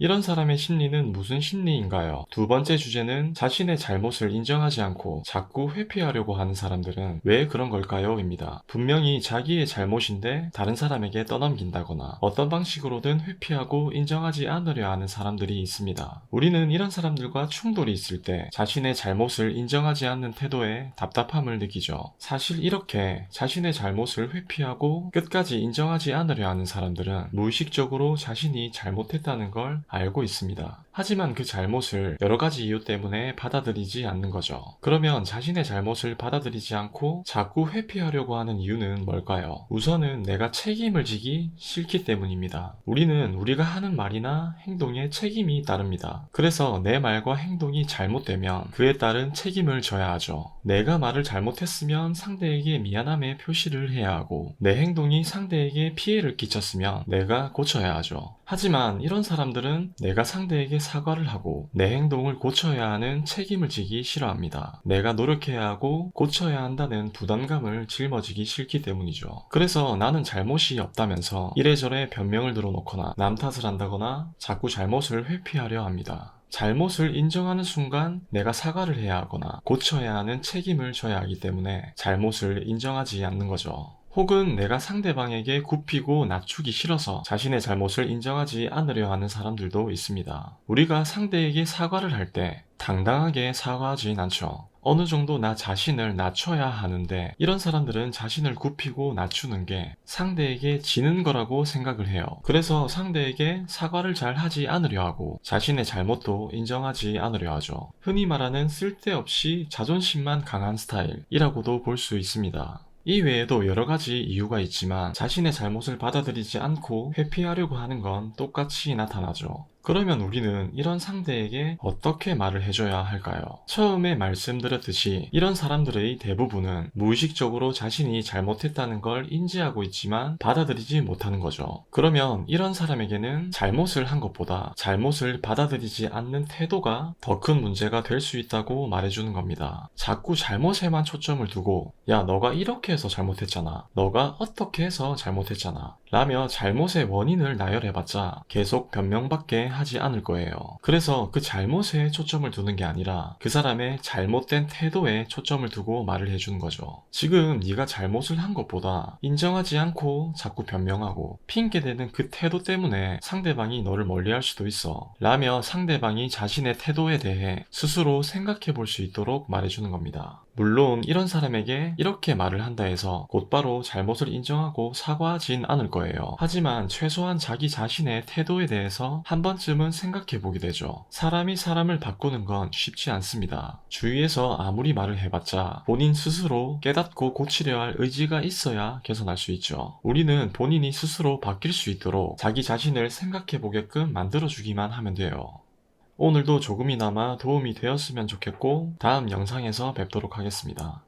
이런 사람의 심리는 무슨 심리인가요? 두 번째 주제는 자신의 잘못을 인정하지 않고 자꾸 회피하려고 하는 사람들은 왜 그런 걸까요? 입니다. 분명히 자기의 잘못인데 다른 사람에게 떠넘긴다거나 어떤 방식으로든 회피하고 인정하지 않으려 하는 사람들이 있습니다. 우리는 이런 사람들과 충돌이 있을 때 자신의 잘못을 인정하지 않는 태도에 답답함을 느끼죠. 사실 이렇게 자신의 잘못을 회피하고 끝까지 인정하지 않으려 하는 사람들은 무의식적으로 자신이 잘못했다는 걸 알고 있습니다. 하지만 그 잘못을 여러 가지 이유 때문에 받아들이지 않는 거죠. 그러면 자신의 잘못을 받아들이지 않고 자꾸 회피하려고 하는 이유는 뭘까요? 우선은 내가 책임을 지기 싫기 때문입니다. 우리는 우리가 하는 말이나 행동에 책임이 따릅니다. 그래서 내 말과 행동이 잘못되면 그에 따른 책임을 져야 하죠. 내가 말을 잘못했으면 상대에게 미안함의 표시를 해야 하고, 내 행동이 상대에게 피해를 끼쳤으면 내가 고쳐야 하죠. 하지만 이런 사람들은 내가 상대에게 사과를 하고 내 행동을 고쳐야 하는 책임을 지기 싫어합니다. 내가 노력해야 하고 고쳐야 한다는 부담감을 짊어지기 싫기 때문이죠. 그래서 나는 잘못이 없다면서 이래저래 변명을 들어놓거나 남 탓을 한다거나 자꾸 잘못을 회피하려 합니다. 잘못을 인정하는 순간 내가 사과를 해야 하거나 고쳐야 하는 책임을 져야 하기 때문에 잘못을 인정하지 않는 거죠. 혹은 내가 상대방에게 굽히고 낮추기 싫어서 자신의 잘못을 인정하지 않으려 하는 사람들도 있습니다. 우리가 상대에게 사과를 할 때 당당하게 사과하진 않죠. 어느 정도 나 자신을 낮춰야 하는데, 이런 사람들은 자신을 굽히고 낮추는 게 상대에게 지는 거라고 생각을 해요. 그래서 상대에게 사과를 잘 하지 않으려 하고 자신의 잘못도 인정하지 않으려 하죠. 흔히 말하는 쓸데없이 자존심만 강한 스타일이라고도 볼 수 있습니다. 이 외에도 여러 가지 이유가 있지만 자신의 잘못을 받아들이지 않고 회피하려고 하는 건 똑같이 나타나죠. 그러면 우리는 이런 상대에게 어떻게 말을 해줘야 할까요? 처음에 말씀드렸듯이 이런 사람들의 대부분은 무의식적으로 자신이 잘못했다는 걸 인지하고 있지만 받아들이지 못하는 거죠. 그러면 이런 사람에게는 잘못을 한 것보다 잘못을 받아들이지 않는 태도가 더 큰 문제가 될 수 있다고 말해주는 겁니다. 자꾸 잘못에만 초점을 두고, 야, 너가 이렇게 해서 잘못했잖아, 너가 어떻게 해서 잘못했잖아 라며 잘못의 원인을 나열해봤자 계속 변명밖에 하지 않을 거예요. 그래서 그 잘못에 초점을 두는 게 아니라 그 사람의 잘못된 태도에 초점을 두고 말을 해주는 거죠. 지금 네가 잘못을 한 것보다 인정하지 않고 자꾸 변명하고 핑계대는 그 태도 때문에 상대방이 너를 멀리할 수도 있어 라며 상대방이 자신의 태도에 대해 스스로 생각해 볼 수 있도록 말해주는 겁니다. 물론 이런 사람에게 이렇게 말을 한다 해서 곧바로 잘못을 인정하고 사과하진 않을 거예요. 하지만 최소한 자기 자신의 태도에 대해서 한 번쯤은 생각해 보게 되죠. 사람이 사람을 바꾸는 건 쉽지 않습니다. 주위에서 아무리 말을 해봤자 본인 스스로 깨닫고 고치려 할 의지가 있어야 개선할 수 있죠. 우리는 본인이 스스로 바뀔 수 있도록 자기 자신을 생각해 보게끔 만들어주기만 하면 돼요. 오늘도 조금이나마 도움이 되었으면 좋겠고 다음 영상에서 뵙도록 하겠습니다.